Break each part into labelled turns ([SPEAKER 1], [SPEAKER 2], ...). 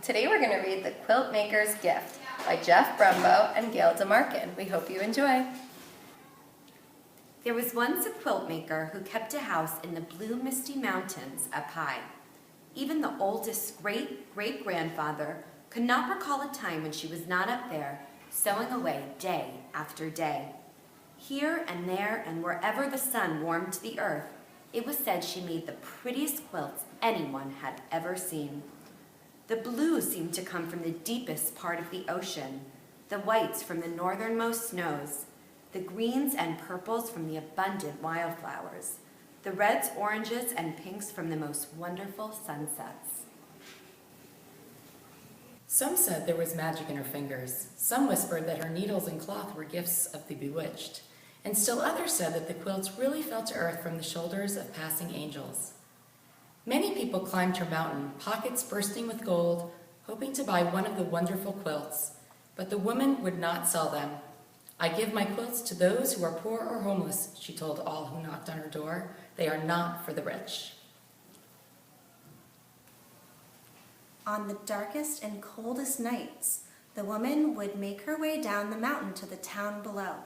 [SPEAKER 1] Today we're going to read The Quiltmaker's Gift by Jeff Brumbo and Gail DeMarkin. We hope you enjoy.
[SPEAKER 2] There was once a quiltmaker who kept a house in the blue misty mountains up high. Even the oldest great-great-grandfather could not recall a time when she was not up there, sewing away day after day. Here and there and wherever the sun warmed the earth, it was said she made the prettiest quilts anyone had ever seen. The blue seemed to come from the deepest part of the ocean, the whites from the northernmost snows, the greens and purples from the abundant wildflowers, the reds, oranges, and pinks from the most wonderful sunsets.
[SPEAKER 3] Some said there was magic in her fingers. Some whispered that her needles and cloth were gifts of the bewitched. And still others said that the quilts really fell to earth from the shoulders of passing angels. Many people climbed her mountain, pockets bursting with gold, hoping to buy one of the wonderful quilts. But the woman would not sell them. "I give my quilts to those who are poor or homeless," she told all who knocked on her door. "They are not for the rich."
[SPEAKER 4] On the darkest and coldest nights, the woman would make her way down the mountain to the town below.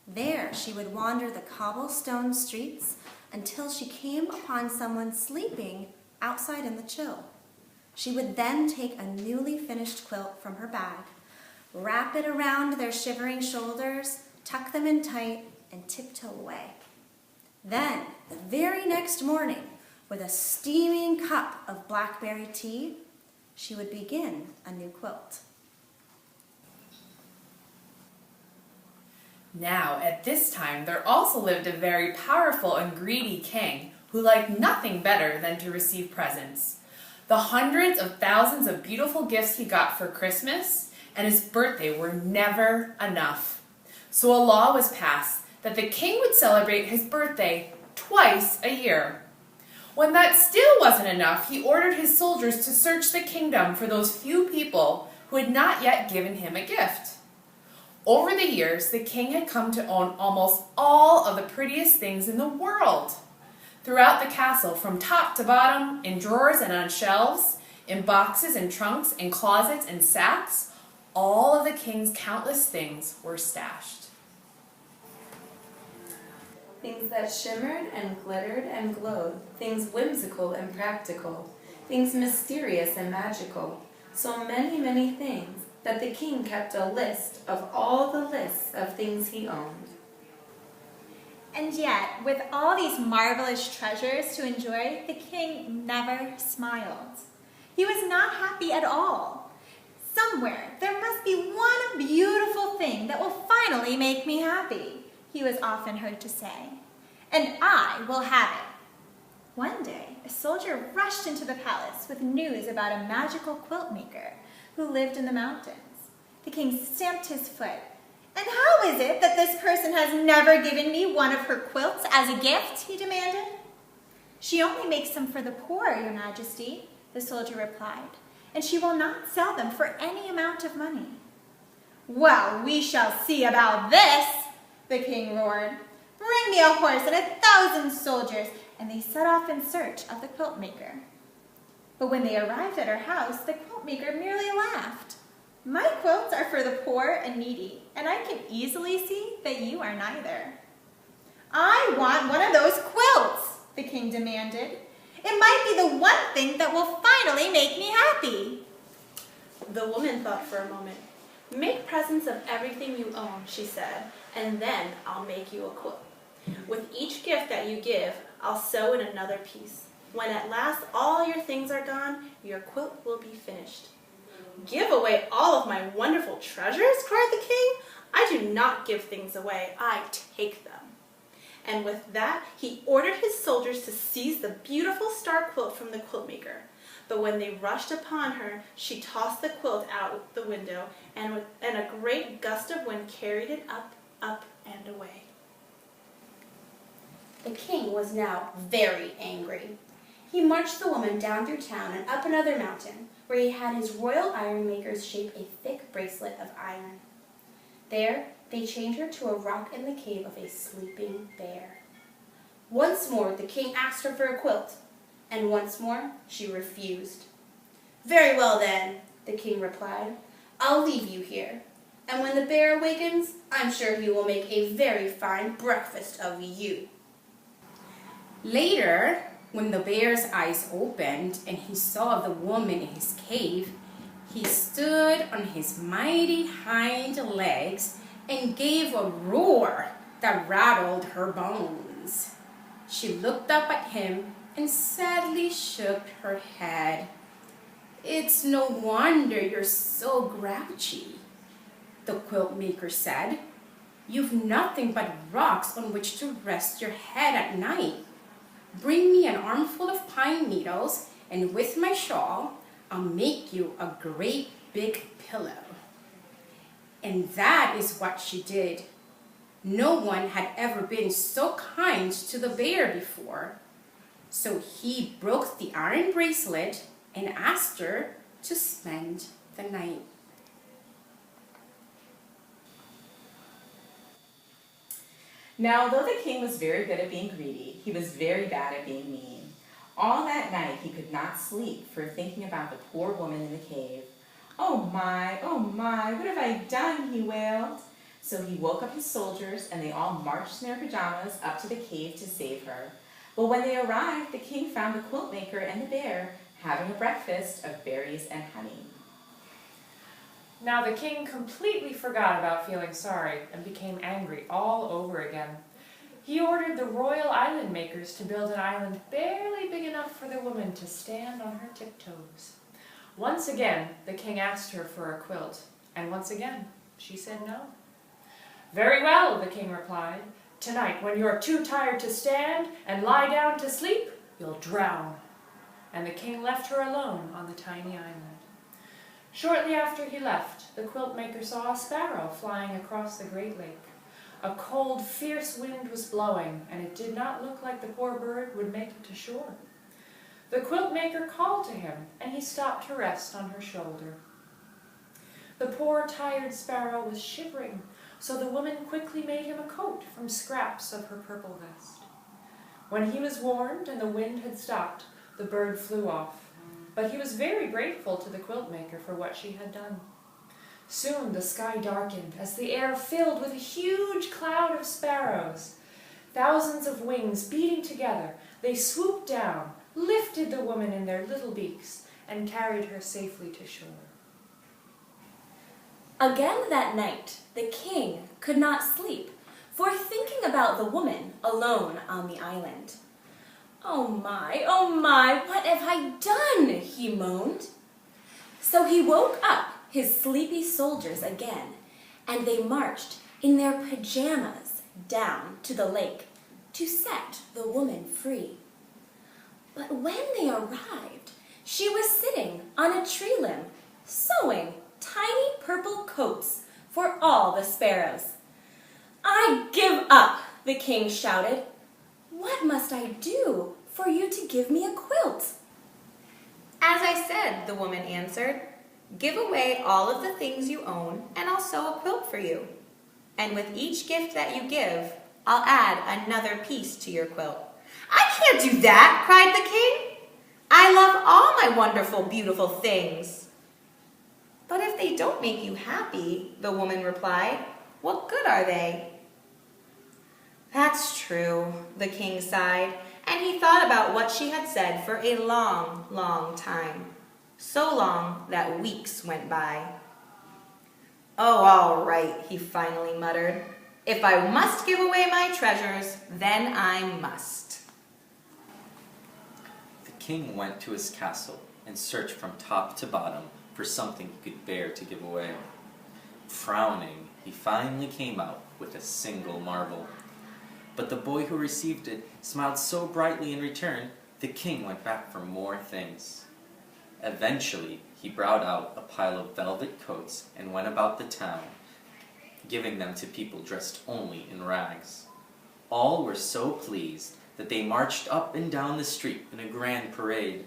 [SPEAKER 4] There she would wander the cobblestone streets until she came upon someone sleeping outside in the chill. She would then take a newly finished quilt from her bag, wrap it around their shivering shoulders, tuck them in tight, and tiptoe away. Then, the very next morning, with a steaming cup of blackberry tea, she would begin a new quilt.
[SPEAKER 5] Now, at this time, there also lived a very powerful and greedy king who liked nothing better than to receive presents. The hundreds of thousands of beautiful gifts he got for Christmas and his birthday were never enough. So a law was passed that the king would celebrate his birthday twice a year. When that still wasn't enough, he ordered his soldiers to search the kingdom for those few people who had not yet given him a gift. Over the years, the king had come to own almost all of the prettiest things in the world. Throughout the castle, from top to bottom, in drawers and on shelves, in boxes and trunks, in closets and sacks, all of the king's countless things were stashed.
[SPEAKER 6] Things that shimmered and glittered and glowed, things whimsical and practical, things mysterious and magical, so many, many things that the king kept a list of all the lists of things he owned.
[SPEAKER 7] And yet, with all these marvelous treasures to enjoy, the king never smiled. He was not happy at all. "Somewhere there must be one beautiful thing that will finally make me happy," he was often heard to say, "and I will have it." One day, a soldier rushed into the palace with news about a magical quilt maker who lived in the mountains. The king stamped his foot. "And how is it that this person has never given me one of her quilts as a gift?" he demanded. "She only makes them for the poor, Your Majesty," the soldier replied, "and she will not sell them for any amount of money." "Well, we shall see about this," the king roared. "Bring me a horse and 1,000 soldiers," and they set off in search of the quilt maker. But when they arrived at her house, the quilt maker merely laughed. "My quilts are for the poor and needy, and I can easily see that you are neither." "I want one of those quilts," the king demanded. "It might be the one thing that will finally make me happy."
[SPEAKER 6] The woman thought for a moment. "Make presents of everything you own," she said, "and then I'll make you a quilt. With each gift that you give, I'll sew in another piece. When at last all your things are gone, your quilt will be finished." "Give away all of my wonderful treasures?" cried the king. "I do not give things away, I take them." And with that, he ordered his soldiers to seize the beautiful star quilt from the quilt maker. But when they rushed upon her, she tossed the quilt out the window, and a great gust of wind carried it up, up, and away.
[SPEAKER 8] The king was now very angry. He marched the woman down through town and up another mountain, where he had his royal iron makers shape a thick bracelet of iron. There, they chained her to a rock in the cave of a sleeping bear. Once more, the king asked her for a quilt, and once more, she refused. Very well then, the king replied. I'll leave you here. And when the bear awakens, I'm sure he will make a very fine breakfast of you.
[SPEAKER 2] Later, when the bear's eyes opened and he saw the woman in his cave, he stood on his mighty hind legs and gave a roar that rattled her bones. She looked up at him and sadly shook her head. "It's no wonder you're so grouchy," the Quiltmaker said. "You've nothing but rocks on which to rest your head at night. Bring me an armful of pine needles, and with my shawl, I'll make you a great big pillow." And that is what she did. No one had ever been so kind to the bear before. So he broke the iron bracelet and asked her to spend the night.
[SPEAKER 9] Now, though the king was very good at being greedy, he was very bad at being mean. All that night he could not sleep for thinking about the poor woman in the cave. Oh my, what have I done?" he wailed. So he woke up his soldiers, and they all marched in their pajamas up to the cave to save her. But when they arrived, the king found the Quiltmaker and the bear having a breakfast of berries and honey.
[SPEAKER 10] Now the king completely forgot about feeling sorry and became angry all over again. He ordered the royal island makers to build an island barely big enough for the woman to stand on her tiptoes. Once again, the king asked her for a quilt, and once again, she said no. "Very well," the king replied. "Tonight, when you're too tired to stand and lie down to sleep, you'll drown." And the king left her alone on the tiny island. Shortly after he left, the Quiltmaker saw a sparrow flying across the great lake. A cold, fierce wind was blowing, and it did not look like the poor bird would make it to shore. The Quiltmaker called to him, and he stopped to rest on her shoulder. The poor, tired sparrow was shivering, so the woman quickly made him a coat from scraps of her purple vest. When he was warmed and the wind had stopped, the bird flew off, but he was very grateful to the Quiltmaker for what she had done. Soon the sky darkened as the air filled with a huge cloud of sparrows. Thousands of wings beating together, they swooped down, lifted the woman in their little beaks, and carried her safely to shore.
[SPEAKER 11] Again that night, the king could not sleep for thinking about the woman alone on the island. Oh my, what have I done?" he moaned. So he woke up his sleepy soldiers again, and they marched in their pajamas down to the lake to set the woman free. But when they arrived, she was sitting on a tree limb, sewing tiny purple coats for all the sparrows. "I give up," the king shouted. "What must I do for you to give me a quilt?"
[SPEAKER 12] "As I said," the woman answered, "give away all of the things you own, and I'll sew a quilt for you. And with each gift that you give, I'll add another piece to your quilt." "I can't do that," cried the king. "I love all my wonderful, beautiful things." "But if they don't make you happy," the woman replied, "what good are they?" "That's true," the king sighed, and he thought about what she had said for a long, long time. So long that weeks went by. "Oh, all right," he finally muttered. "If I must give away my treasures, then I must."
[SPEAKER 13] The king went to his castle and searched from top to bottom for something he could bear to give away. Frowning, he finally came out with a single marble. But the boy who received it smiled so brightly in return, the king went back for more things. Eventually, he brought out a pile of velvet coats and went about the town, giving them to people dressed only in rags. All were so pleased that they marched up and down the street in a grand parade.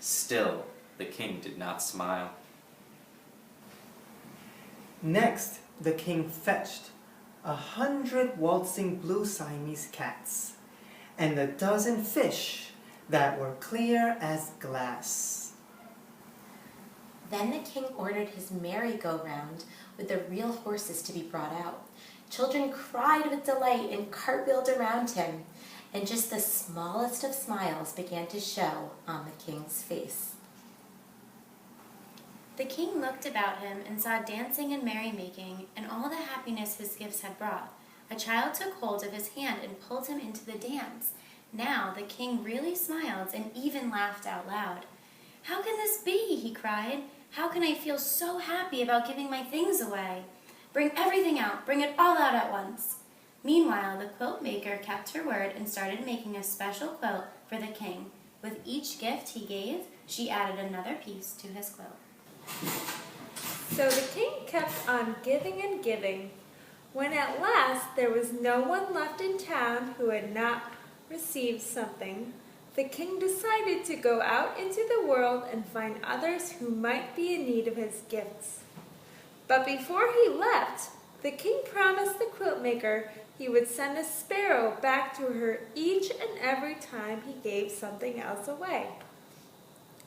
[SPEAKER 13] Still, the king did not smile.
[SPEAKER 14] Next, the king fetched 100 waltzing blue Siamese cats and a dozen fish that were clear as glass.
[SPEAKER 2] Then the king ordered his merry-go-round with the real horses to be brought out. Children cried with delight and cartwheeled around him, and just the smallest of smiles began to show on the king's face.
[SPEAKER 15] The king looked about him and saw dancing and merrymaking and all the happiness his gifts had brought. A child took hold of his hand and pulled him into the dance. Now the king really smiled and even laughed out loud. "How can this be?" he cried. "How can I feel so happy about giving my things away? Bring everything out, bring it all out at once." Meanwhile, the quilt maker kept her word and started making a special quilt for the king. With each gift he gave, she added another piece to his quilt.
[SPEAKER 7] So the king kept on giving and giving. When at last there was no one left in town who had not received something, the king decided to go out into the world and find others who might be in need of his gifts. But before he left, the king promised the quilt maker he would send a sparrow back to her each and every time he gave something else away.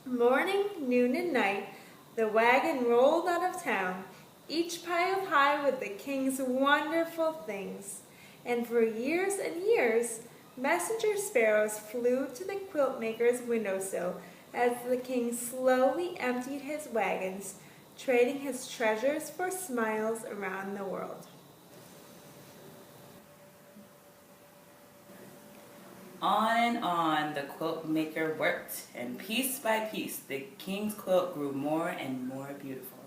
[SPEAKER 7] Morning, noon, and night, the wagon rolled out of town, each piled high with the king's wonderful things. And for years and years, messenger sparrows flew to the quilt maker's windowsill as the king slowly emptied his wagons, trading his treasures for smiles around the world.
[SPEAKER 16] On the quilt maker worked, and piece by piece the king's quilt grew more and more beautiful.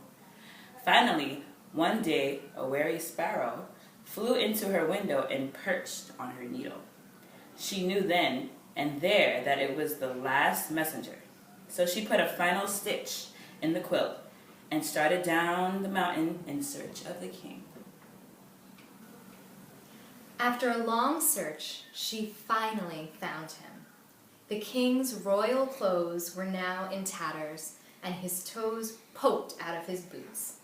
[SPEAKER 16] Finally, one day, a wary sparrow flew into her window and perched on her needle. She knew then and there that it was the last messenger, so she put a final stitch in the quilt and started down the mountain in search of the king.
[SPEAKER 2] After a long search, she finally found him. The king's royal clothes were now in tatters, and his toes poked out of his boots.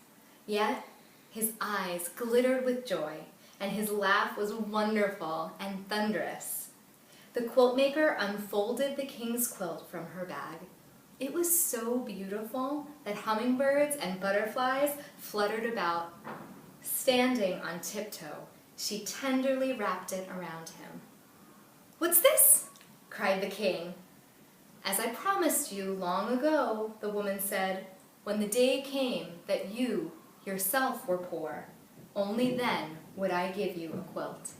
[SPEAKER 2] Yet his eyes glittered with joy, and his laugh was wonderful and thunderous. The quiltmaker unfolded the king's quilt from her bag. It was so beautiful that hummingbirds and butterflies fluttered about. Standing on tiptoe, she tenderly wrapped it around him. "What's this?" cried the king. "As I promised you long ago," the woman said, "when the day came that you yourself were poor, only then would I give you a quilt."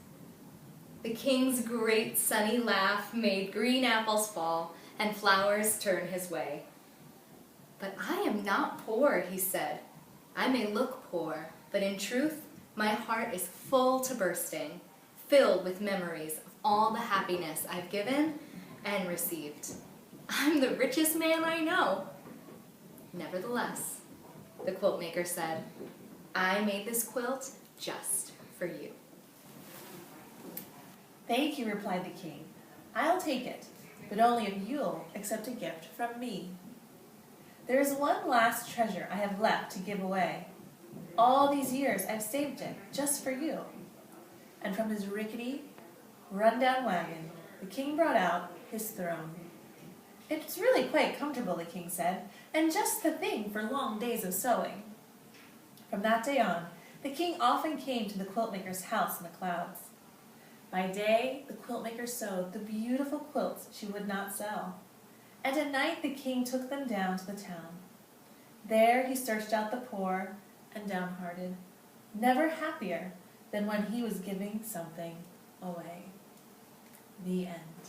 [SPEAKER 2] The king's great sunny laugh made green apples fall and flowers turn his way. "But I am not poor," he said. "I may look poor, but in truth, my heart is full to bursting, filled with memories of all the happiness I've given and received. I'm the richest man I know." "Nevertheless," the quiltmaker said, "I made this quilt just for you."
[SPEAKER 17] "Thank you," replied the king. "I'll take it, but only if you'll accept a gift from me. There is one last treasure I have left to give away. All these years I've saved it just for you." And from his rickety, run-down wagon, the king brought out his throne. "It's really quite comfortable," the king said, "and just the thing for long days of sewing." From that day on, the king often came to the quiltmaker's house in the clouds. By day, the quiltmaker sewed the beautiful quilts she would not sell, and at night the king took them down to the town. There he searched out the poor and downhearted, never happier than when he was giving something away. The end.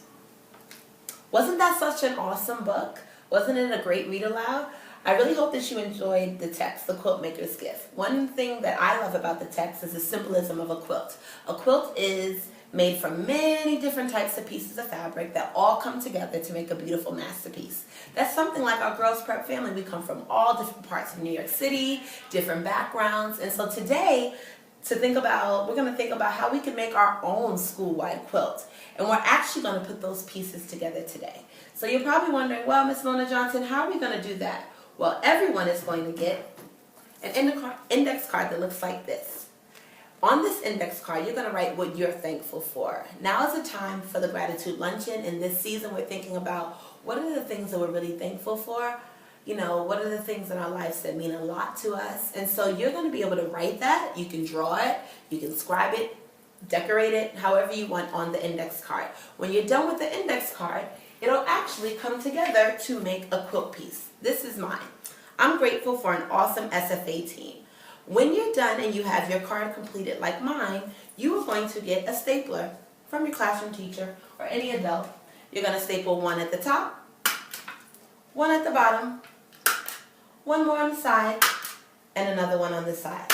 [SPEAKER 18] Wasn't that such an awesome book? Wasn't it a great read aloud? I really hope that you enjoyed the text, The Quiltmaker's Gift. One thing that I love about the text is the symbolism of a quilt. A quilt is made from many different types of pieces of fabric that all come together to make a beautiful masterpiece. That's something like our Girls Prep family. We come from all different parts of New York City, different backgrounds, and so today, we're going to think about how we can make our own school-wide quilt. And we're actually going to put those pieces together today. So you're probably wondering, well, Miss Mona Johnson, how are we going to do that? Well, everyone is going to get an index card that looks like this. On this index card, you're going to write what you're thankful for. Now is the time for the Gratitude Luncheon. In this season, we're thinking about what are the things that we're really thankful for. what are the things in our lives that mean a lot to us? And so you're going to be able to write that. You can draw it, you can scribe it, decorate it, however you want on the index card. When you're done with the index card, it'll actually come together to make a quilt piece. This is mine. I'm grateful for an awesome SFA team. When you're done and you have your card completed like mine, you are going to get a stapler from your classroom teacher or any adult. You're going to staple one at the top, one at the bottom, one more on the side, and another one on the side.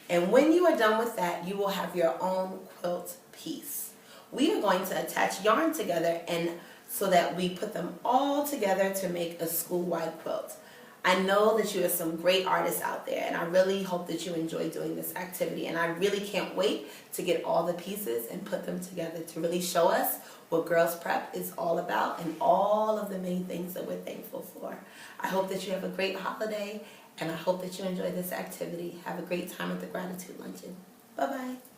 [SPEAKER 18] And when you are done with that, you will have your own quilt piece. We are going to attach yarn together and so that we put them all together to make a school-wide quilt. I know that you are some great artists out there, and I really hope that you enjoy doing this activity, and I really can't wait to get all the pieces and put them together to really show us what Girls Prep is all about and all of the many things that we're thankful for. I hope that you have a great holiday, and I hope that you enjoy this activity. Have a great time at the Gratitude Luncheon. Bye-bye.